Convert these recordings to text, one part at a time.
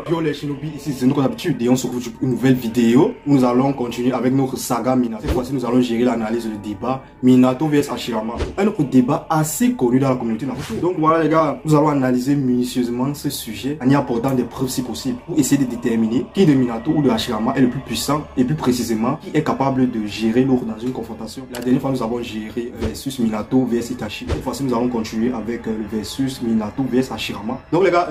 Yo les Shinobi, ici c'est nous comme d'habitude et on se retrouve pour une nouvelle vidéo. Nous allons continuer avec notre saga Minato. Cette fois-ci nous allons gérer l'analyse du débat Minato vs Hashirama. Un autre débat assez connu dans la communauté Naruto. Donc voilà les gars, nous allons analyser minutieusement ce sujet en y apportant des preuves si possible pour essayer de déterminer qui de Minato ou de Hashirama est le plus puissant et plus précisément qui est capable de gérer l'autre dans une confrontation. La dernière fois nous avons géré versus Minato vs Itachi. Cette fois-ci nous allons continuer avec le versus Minato vs Hashirama. Donc les gars,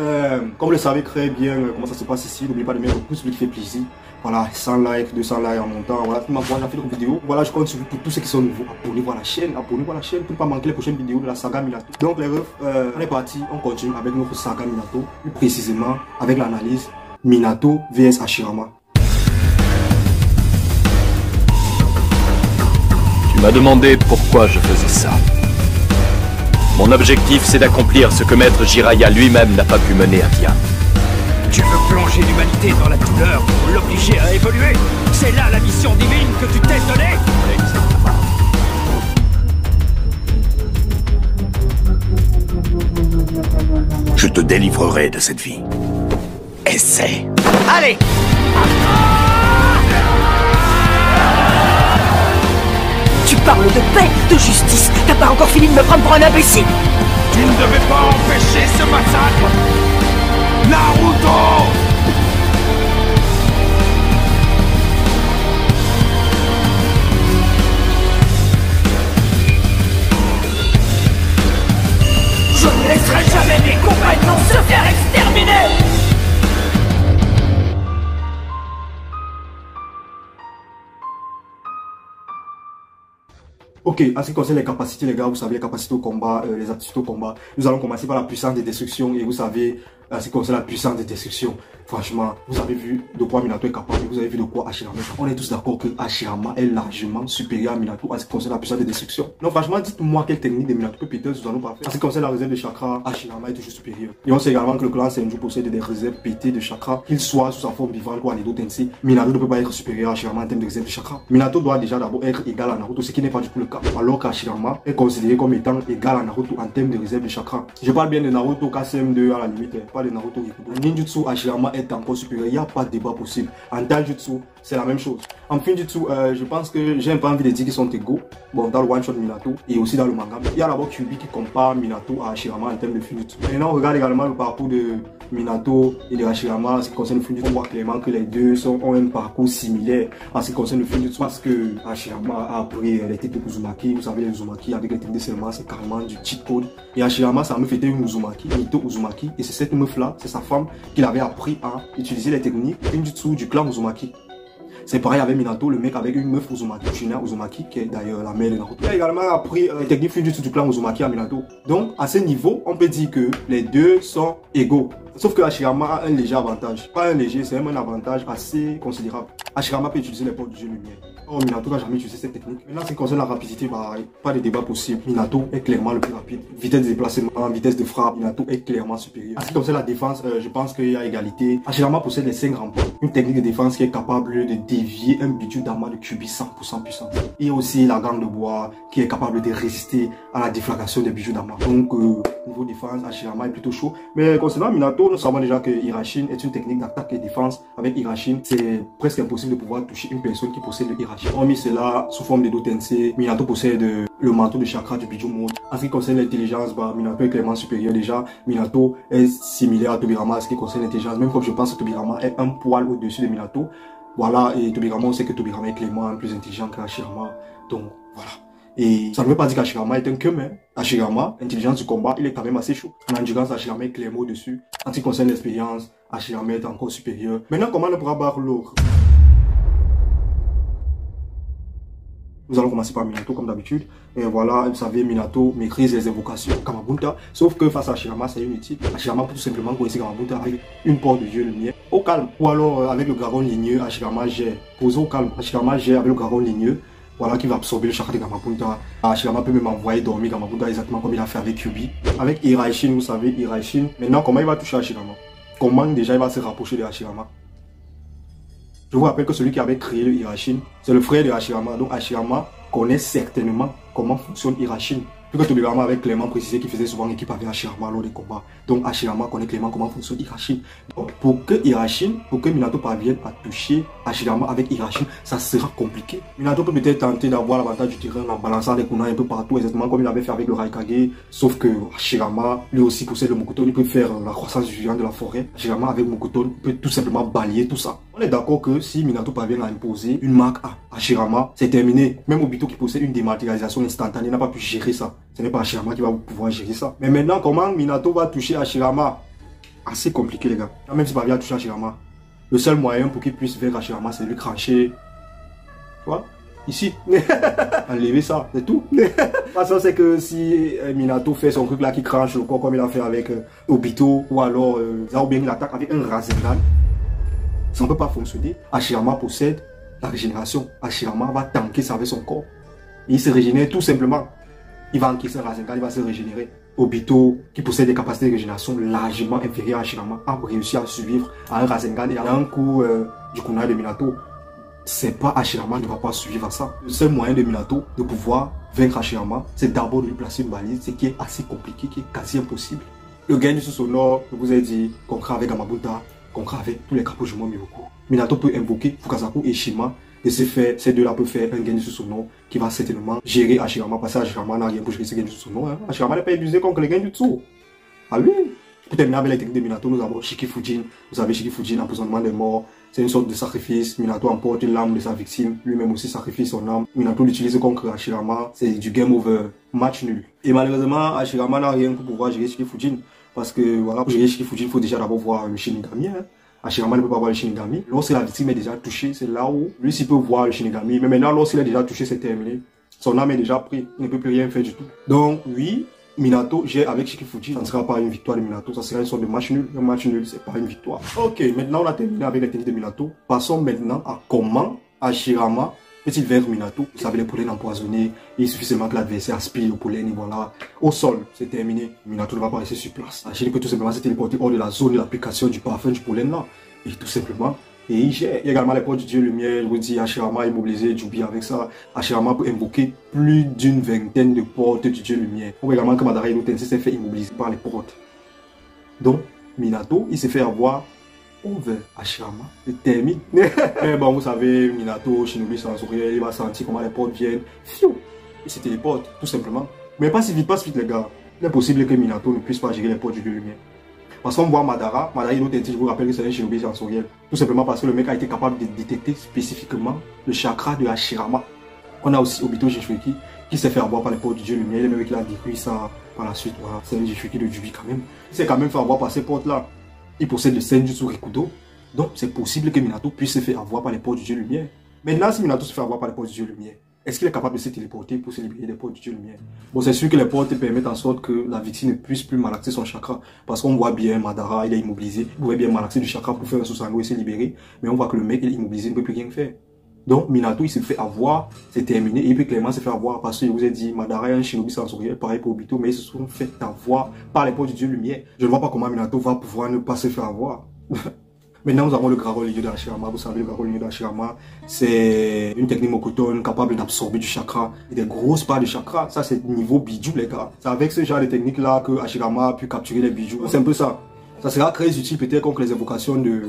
comme vous le savez très bien comment ça se passe ici, n'oubliez pas de mettre un pouce bleu qui fait plaisir. Voilà, 100 likes, 200 likes en montant. Voilà, tout le monde a fait d'autres vidéos. Voilà, je compte sur vous pour tous ceux qui sont nouveaux. Abonnez-vous à la chaîne pour ne pas manquer les prochaines vidéos de la saga Minato. Donc les refs, on est parti, on continue avec notre saga Minato, plus précisément avec l'analyse Minato vs Hashirama. Tu m'as demandé pourquoi je faisais ça. Mon objectif, c'est d'accomplir ce que Maître Jiraiya lui-même n'a pas pu mener à bien. Tu veux plonger l'humanité dans la douleur pour l'obliger à évoluer? C'est là la mission divine que tu t'es donnée? Je te délivrerai de cette vie. Essaie. Allez! Tu parles de paix, de justice. T'as pas encore fini de me prendre pour un imbécile. Tu ne devais pas empêcher ce massacre! Naruto! Je ne laisserai jamais mes compagnons se faire exterminer. Ok, en ce qui concerne les capacités les gars, vous savez les capacités au combat, les aptitudes au combat. Nous allons commencer par la puissance de destruction et vous savez, en ce qui concerne la puissance de destruction, franchement, vous avez vu de quoi Minato est capable, vous avez vu de quoi Hashirama est capable. On est tous d'accord que Hashirama est largement supérieur à Minato en ce qui concerne la puissance de destruction. Donc franchement, dites-moi quelle technique de Minato que Peters nous allons pas faire. En ce qui concerne la réserve de chakra, Hashirama est toujours supérieur. Et on sait également que le clan Senju possède des réserves pétées de chakra, qu'il soit sous sa forme vivante ou en Edo Tensei. Minato ne peut pas être supérieur à Hashirama en termes de réserve de chakra. Minato doit déjà d'abord être égal à Naruto, ce qui n'est pas du tout le cas. Alors qu'Hashirama est considéré comme étant égal à Naruto en termes de réserve de chakra. Je parle bien de Naruto KCM2 à la limite, pas de Naruto Rikudo. En ninjutsu, Hashirama est encore supérieur, il n'y a pas de débat possible. En taijutsu, c'est la même chose. En finjutsu, je pense que j'ai un peu envie de dire qu'ils sont égaux. Bon, dans le one shot Minato et aussi dans le manga. Il y a d'abord Kyuubi qui compare Minato à Hashirama en termes de finjutsu. Maintenant, on regarde également le parcours de Minato et de Hashirama en ce qui concerne le finjutsu. On voit clairement que les deux ont un parcours similaire en ce qui concerne le finjutsu parce que Hashirama a appris les techniques Uzumaki. Vous savez, les Uzumaki avec les techniques de serment, c'est carrément du cheat code. Et Hashirama, sa meuf était une Uzumaki, Mito Uzumaki. Et c'est cette meuf-là, c'est sa femme, qu'il avait appris à utiliser les techniques finjutsu du clan Uzumaki. C'est pareil avec Minato, le mec avec une meuf Uzumaki, Shina Uzumaki, qui est d'ailleurs la mère de Naruto. Il a également appris les techniques finjutsu du clan Uzumaki à Minato. Donc, à ce niveau, on peut dire que les deux sont égaux. Sauf que Hashirama a un léger avantage. Pas un léger, c'est même un avantage assez considérable. Hashirama peut utiliser les portes du jeu lumière. Oh, Minato n'a jamais utilisé cette technique. Maintenant, ce qui concerne la rapidité, bah, pas de débat possible. Minato est clairement le plus rapide. Vitesse de déplacement, vitesse de frappe, Minato est clairement supérieur. En ce qui concerne la défense, je pense qu'il y a égalité. Hashirama possède les 5 rampes. Une technique de défense qui est capable de dévier un Bijudama de Kyuubi 100% puissant. Et aussi la gangue de bois qui est capable de résister à la déflagration des Bijudama. Donc, niveau défense, Hashirama est plutôt chaud. Mais concernant Minato, nous savons déjà que Hirashin est une technique d'attaque et défense. Avec Hirashin, c'est presque impossible de pouvoir toucher une personne qui possède le Hirashin. Hormis cela, sous forme d'Edo Tensei, Minato possède le manteau de chakra du Biju Mode. En ce qui concerne l'intelligence, bah, Minato est clairement supérieur déjà. Minato est similaire à Tobirama en ce qui concerne l'intelligence. Même comme je pense que Tobirama est un poil au-dessus de Minato. Voilà, et Tobirama, on sait que Tobirama est clairement plus intelligent qu'Hashirama. Donc, voilà. Et ça ne veut pas dire qu'Hashirama est un que, mais Hashirama, intelligence du combat, il est quand même assez chaud. En endurance, Hashirama est clairement au-dessus. En ce qui concerne l'expérience, Hashirama est encore supérieur. Maintenant, comment on pourra battre l'autre? Nous allons commencer par Minato comme d'habitude. Et voilà, vous savez, Minato maîtrise les invocations Kamabunta. Sauf que face à Hashirama, c'est inutile. Hashirama peut tout simplement connaître Kamabunta avec une porte de jeu lumière. Au calme. Ou alors avec le dragon ligneux, Hashirama gère. Posé au calme. Hashirama gère avec le dragon ligneux. Voilà, qui va absorber le chakra de Kamabunta. Hashirama peut même envoyer dormir Kamabunta exactement comme il a fait avec Kyuubi. Avec Hirashin, vous savez, Hirashin. Maintenant, comment il va toucher Hashirama? Comment déjà il va se rapprocher de Hashirama? Je vous rappelle que celui qui avait créé le Hirashin, c'est le frère de Hashirama. Donc Hashirama connaît certainement comment fonctionne Hirashin. Vu que Tobirama avait clairement précisé qu'il faisait souvent équipe avec Hashirama lors des combats. Donc Hashirama connaît clairement comment fonctionne Hirashin. Donc pour que Minato parvienne à toucher Hashirama avec Hirashin, ça sera compliqué. Minato peut peut-être tenter d'avoir l'avantage du terrain en balançant les kunai un peu partout, exactement comme il avait fait avec le Raikage. Sauf que Hashirama, lui aussi possède le Mokuton, il peut faire la croissance du géant de la forêt. Hashirama avec Mokuton peut tout simplement balayer tout ça. On est d'accord que si Minato parvient à imposer une marque à Hashirama, c'est terminé. Même Obito qui possède une dématérialisation instantanée n'a pas pu gérer ça. Ce n'est pas Hashirama qui va pouvoir gérer ça. Mais maintenant, comment Minato va toucher Hashirama? Assez compliqué, les gars. Même s'il parvient à toucher Hashirama, le seul moyen pour qu'il puisse faire Hashirama, c'est de lui crancher. Tu vois? Ici. Enlever ça, c'est tout. Parce que c'est que si Minato fait son truc là qui cranche le corps comme il a fait avec Obito, ou alors ou bien il attaque avec un Rasengan, ça ne peut pas fonctionner. Hashirama possède la régénération. Hashirama va tanker ça avec son corps. Et il se régénère tout simplement. Il va encaisser un Rasengan, il va se régénérer. Obito, qui possède des capacités de régénération largement inférieures à Hashirama, a réussi à survivre à un Rasengan et à un coup du kunai de Minato. C'est pas Hashirama ne va pas suivre à ça. Le seul moyen de Minato de pouvoir vaincre Hashirama, c'est d'abord de lui placer une balise, ce qui est assez compliqué, qui est quasi impossible. Le Genjutsu sonore, je vous ai dit, concret avec Gamabunta, concret avec tous les Kakushima Miroku. Minato peut invoquer Fukasaku et Shima. De ce fait, ces deux-là peuvent faire un Genjutsu sonore qui va certainement gérer Hashirama, parce que Hashirama n'a rien pour gérer ce Genjutsu sonore. Hein. Hashirama n'est pas épuisé contre les Genjutsu. Ah oui. Pour terminer avec les techniques de Minato, nous avons Shikifujin. Vous savez, Shikifujin, empoisonnement des morts. C'est une sorte de sacrifice. Minato emporte l'âme de sa victime. Lui-même aussi sacrifie son âme. Minato l'utilise contre Hashirama. C'est du game over. Match nul. Et malheureusement, Hashirama n'a rien pour pouvoir gérer Shikifujin. Parce que, voilà, pour gérer Shikifujin, il faut déjà d'abord voir le Shinigami. Hein. Hashirama ne peut pas voir le Shinigami. Lorsque la victime est déjà touchée, c'est là où lui s'il peut voir le Shinigami. Mais maintenant, lorsqu'il est déjà touché, c'est terminé. Son âme est déjà prise. Il ne peut plus rien faire du tout. Donc, oui, Minato gère avec Shikifujin. Ça ne sera pas une victoire de Minato. Ça sera une sorte de match nul. Un match nul, c'est pas une victoire. Ok, maintenant on a terminé avec les techniques de Minato. Passons maintenant à comment Hashirama peut-il vaincre Minato. Vous savez, les pollens empoisonnés. Il suffit seulement que l'adversaire aspire le pollen et voilà. Au sol, c'est terminé. Minato ne va pas rester sur place. Hashirama peut tout simplement se téléporter hors de la zone de l'application du parfum du pollen là. Et tout simplement. Et il gère. Il y a également les portes du dieu lumière. Je vous dis, Hashirama immobilisé, Jubi avec ça. Hashirama peut invoquer plus d'une vingtaine de portes du dieu lumière. On voit également que Madara Inotense s'est fait immobiliser par les portes. Donc, Minato, il s'est fait avoir over Hashirama. Il termine. Mais bon, vous savez, Minato, Shinobi sensoriel, il va sentir comment les portes viennent. Fiou. Il se téléporte, tout simplement. Mais pas si vite, les gars. Il est possible que Minato ne puisse pas gérer les portes du dieu lumière. Parce qu'on voit Madara Inotense, je vous rappelle que c'est un Shinobi sensoriel. Tout simplement parce que le mec a été capable de détecter spécifiquement le chakra de Hashirama. On a aussi Obito Jinchuriki qui s'est fait avoir par les portes du dieu lumière. Il est même qui a détruit ça par la suite. Voilà, c'est un Jinchuriki de Jubi quand même. Il s'est quand même fait avoir par ces portes là. Il possède le Senjutsu Rikudo. Donc c'est possible que Minato puisse se faire avoir par les portes du dieu lumière. Maintenant, si Minato se fait avoir par les portes du dieu lumière, est-ce qu'il est capable de se téléporter pour se libérer des portes du dieu lumière? Bon, c'est sûr que les portes permettent en sorte que la victime ne puisse plus malaxer son chakra. Parce qu'on voit bien Madara, il est immobilisé. Il pouvait bien malaxer du chakra pour faire un Susanoo et se libérer. Mais on voit que le mec, il est immobilisé, il ne peut plus rien faire. Donc Minato, il se fait avoir, c'est terminé. Et il peut clairement se faire avoir parce que je vous ai dit, Madara est un shinobi sensoriel, pareil pour Obito, mais ils se sont fait avoir par les portes du dieu lumière. Je ne vois pas comment Minato va pouvoir ne pas se faire avoir. Maintenant, nous avons le Garou Ligno de Hashirama. Vous savez, le Garou Ligno de Hashirama, c'est une technique Mokuton capable d'absorber du chakra et des grosses parts de chakra. Ça, c'est niveau bijou, les gars. C'est avec ce genre de technique-là que Hashirama a pu capturer les bijoux. C'est un peu ça. Ça sera très utile peut-être contre les invocations de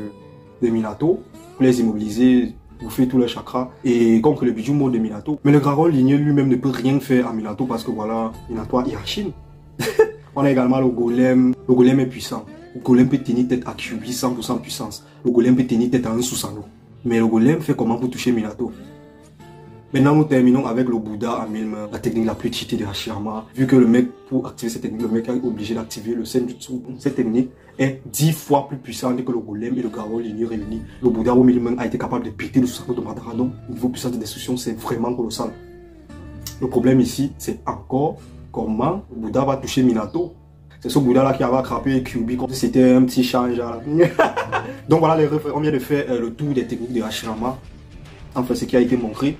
Minato, pour les immobiliser, bouffer tous les chakras, et contre le bijou mode de Minato. Mais le Garou Ligno lui-même ne peut rien faire à Minato parce que voilà, Minato a Hirashin. On a également le golem. Le golem est puissant. Le golem peut tenir tête à Kyuubi 100% puissance. Le golem peut tenir tête à un Susanoo. Mais le golem fait comment pour toucher Minato? Maintenant, nous terminons avec le Bouddha à 1000 mains, la technique la plus cheatée de Hashirama. Vu que le mec, pour activer cette technique, le mec est obligé d'activer le Senjutsu. Cette technique est 10 fois plus puissante que le golem et le Garou Ligno réunis. Le Bouddha aux 1000 mains a été capable de péter le Susanoo de Madara. Donc, niveau puissance de destruction, c'est vraiment colossal. Le problème ici, c'est encore comment le Bouddha va toucher Minato. C'est ce Bouddha là qui avait attrapé Kyuubi comme si c'était un petit change. Donc voilà, on vient de faire le tour des techniques de Hashirama. Enfin, ce qui a été montré.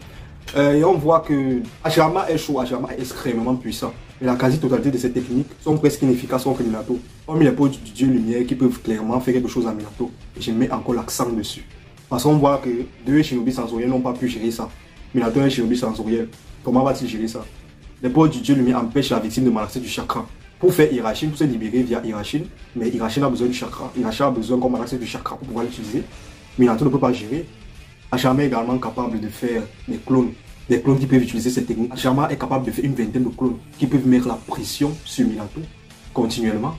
Et on voit que Hashirama est chaud, Hashirama est extrêmement puissant. Mais la quasi-totalité de ces techniques sont presque inefficaces contre Minato. On met les portes du dieu lumière qui peuvent clairement faire quelque chose à Minato. Et je mets encore l'accent dessus. Parce qu'on voit que deux shinobi sensoriels n'ont pas pu gérer ça. Minato est un shinobi sensoriel. Comment va-t-il gérer ça? les portes du dieu lumière empêchent la victime de malaxer du chakra. Pour faire Hirachine, pour se libérer via Hirachine, mais Hirachine a besoin du chakra. Hirachine a besoin qu'on malaxe du chakra pour pouvoir l'utiliser. Minato ne peut pas gérer. Hashirama est également capable de faire des clones qui peuvent utiliser cette technique. Hashirama est capable de faire une vingtaine de clones qui peuvent mettre la pression sur Minato continuellement.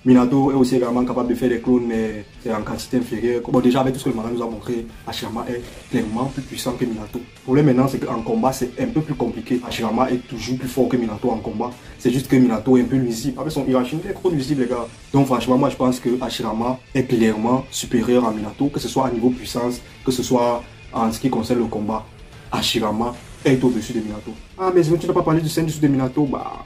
Minato est aussi également capable de faire des clones, mais c'est en quantité inférieure. Bon, déjà, avec tout ce que le manga nous a montré, Hashirama est clairement plus puissant que Minato. Le problème maintenant, c'est qu'en combat, c'est un peu plus compliqué. Hashirama est toujours plus fort que Minato en combat. C'est juste que Minato est un peu nuisible. Avec son Hirachine, il est trop nuisible, les gars. Donc, franchement, moi, je pense que Hashirama est clairement supérieur à Minato, que ce soit à niveau puissance, que ce soit en ce qui concerne le combat. Hashirama est au-dessus de Minato. Ah, mais tu n'as pas parlé du Senjutsu de Minato, bah...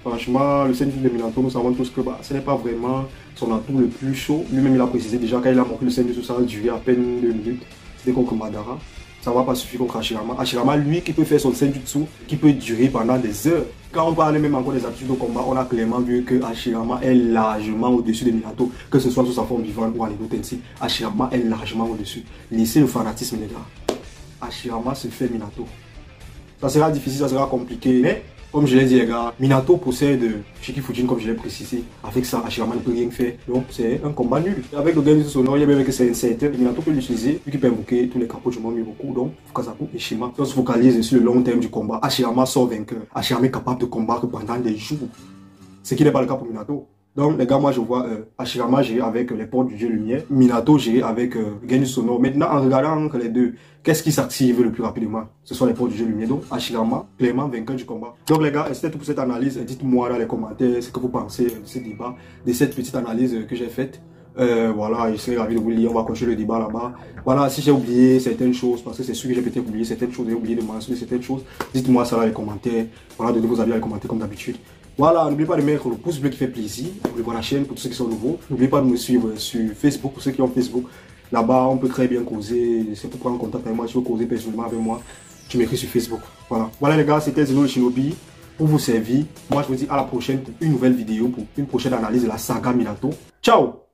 Franchement, le Senjutsu de Minato, nous savons tous que ce n'est pas vraiment son atout le plus chaud. Lui-même, il a précisé déjà quand il a montré le Senjutsu, ça a duré à peine 2 minutes. C'était contre Madara. Ça ne va pas suffire contre Hashirama. Hashirama, lui, qui peut faire son Senjutsu, qui peut durer pendant des heures. Quand on parle même encore des aptitudes au combat, on a clairement vu que Hashirama est largement au-dessus de Minato, que ce soit sous sa forme vivante ou en Edo Tensei. Hashirama est largement au-dessus. Laissez le fanatisme, les gars. Hashirama se fait Minato. Ça sera difficile, ça sera compliqué, mais... Comme je l'ai dit les gars, Minato possède Shikifujin comme je l'ai précisé. Avec ça, Hashirama ne peut rien faire. Donc c'est un combat nul. Avec le Genjutsu sonore, il y a même que c'est incertain. Minato peut l'utiliser, vu qu'il peut invoquer tous les capots du monde Miroku. Donc Fukasaku et Shima. Si on se focalise sur le long terme du combat, Hashirama sort vainqueur. Hashirama est capable de combattre pendant des jours. Ce qui n'est pas le cas pour Minato. Donc les gars, moi je vois Hashirama gérer avec les portes du dieu lumière, Minato gérer avec Genjutsu sonore. Maintenant en regardant entre les deux, qu'est-ce qui s'active le plus rapidement? Ce sont les portes du dieu lumière. Donc Hashirama, clairement vainqueur du combat. Donc les gars, c'était tout pour cette analyse. Dites-moi dans les commentaires ce que vous pensez de ce débat, de cette petite analyse que j'ai faite. Voilà, je serais ravi de vous lire, on va continuer le débat là-bas. Voilà, si j'ai oublié certaines choses, parce que c'est sûr que j'ai peut-être oublié certaines choses, j'ai oublié de mentionner certaines choses, dites-moi ça dans les commentaires. Voilà, donnez vos avis dans les commentaires comme d'habitude. Voilà, n'oubliez pas de mettre le pouce bleu qui fait plaisir, abonnez-vous à la chaîne pour tous ceux qui sont nouveaux. N'oubliez pas de me suivre sur Facebook pour ceux qui ont Facebook. Là-bas, on peut très bien causer, c'est pour prendre contact avec moi, si vous causez personnellement avec moi, tu m'écris sur Facebook. Voilà, voilà les gars, c'était Zeno le Shinobi pour vous servir. Moi, je vous dis à la prochaine pour une nouvelle vidéo, pour une prochaine analyse de la saga Minato. Ciao!